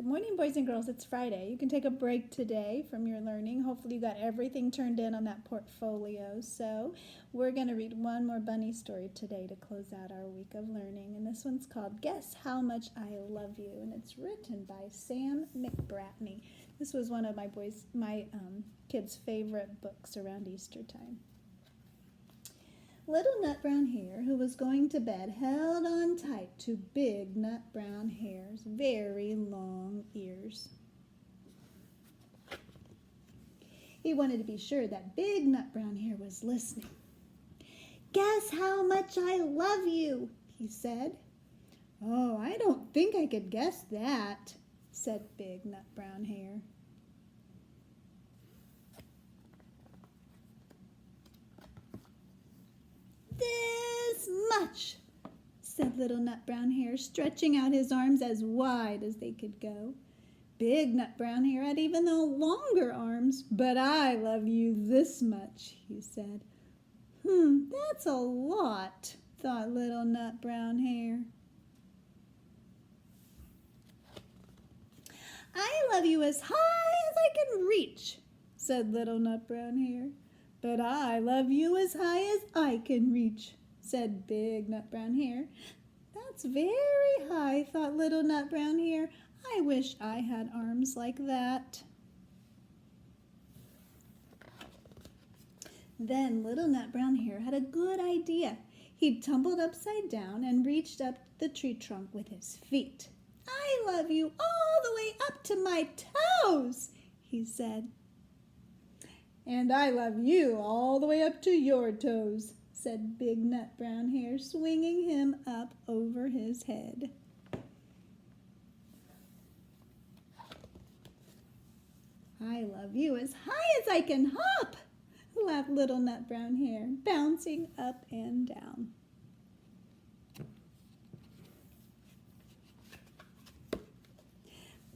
Good morning, boys and girls. It's Friday. You can take a break today from your learning. Hopefully you got everything turned in on that portfolio. So we're going to read one more bunny story today to close out our week of learning. And this one's called Guess How Much I Love You. And it's written by Sam McBratney. This was one of my kids' favorite books around Easter time. Little Nut Brown Hare, who was going to bed, held on tight to Big Nut Brown Hare's very long ears. He wanted to be sure that Big Nut Brown Hare was listening. "Guess how much I love you," he said. "Oh, I don't think I could guess that," said Big Nut Brown Hare. "This much," said Little Nut Brown Hare, stretching out his arms as wide as they could go. Big Nut Brown Hare had even the longer arms. "But I love you this much," he said. That's a lot," thought Little Nut Brown Hare. "I love you as high as I can reach," said Little Nut Brown Hare. "But I love you as high as I can reach," said Big Nut Brown Hare. "That's very high," thought Little Nut Brown Hare. "I wish I had arms like that." Then Little Nut Brown Hare had a good idea. He tumbled upside down and reached up the tree trunk with his feet. "I love you all the way up to my toes," he said. "And I love you all the way up to your toes," said Big Nut Brown Hare, swinging him up over his head. "I love you as high as I can hop," laughed Little Nut Brown Hare, bouncing up and down.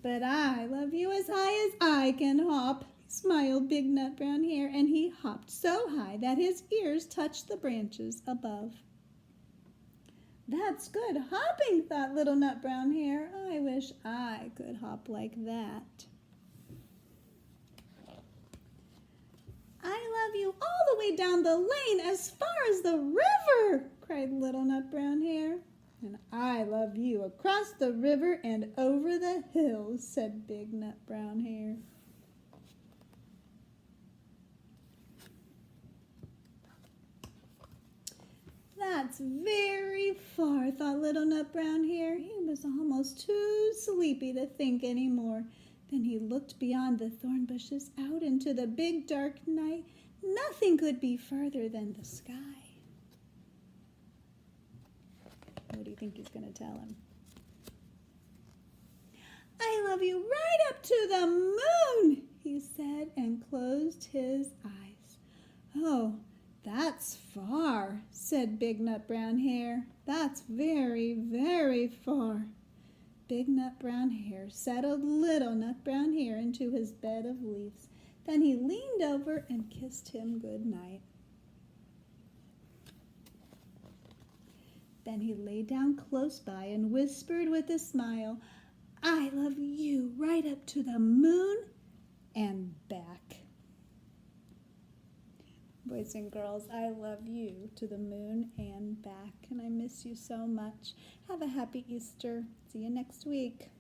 "But I love you as high as I can hop," smiled Big Nut Brown Hare, and he hopped so high that his ears touched the branches above. "That's good hopping," thought Little Nut Brown Hare. "I wish I could hop like that." "I love you all the way down the lane as far as the river," cried Little Nut Brown Hare. "And I love you across the river and over the hills," said Big Nut Brown Hare. "That's very far," thought Little Nut Brown Hare. He was almost too sleepy to think any more. Then he looked beyond the thorn bushes out into the big dark night. Nothing could be further than the sky. What do you think he's going to tell him? "I love you right up to the moon," he said, and closed his eyes. "Oh, that's far," said Big Nut Brown Hare. "That's very, very far." Big Nut Brown Hare settled Little Nut Brown Hare into his bed of leaves. Then he leaned over and kissed him good night. Then he lay down close by and whispered with a smile, "I love you right up to the moon and back." Boys and girls, I love you to the moon and back, and I miss you so much. Have a happy Easter. See you next week.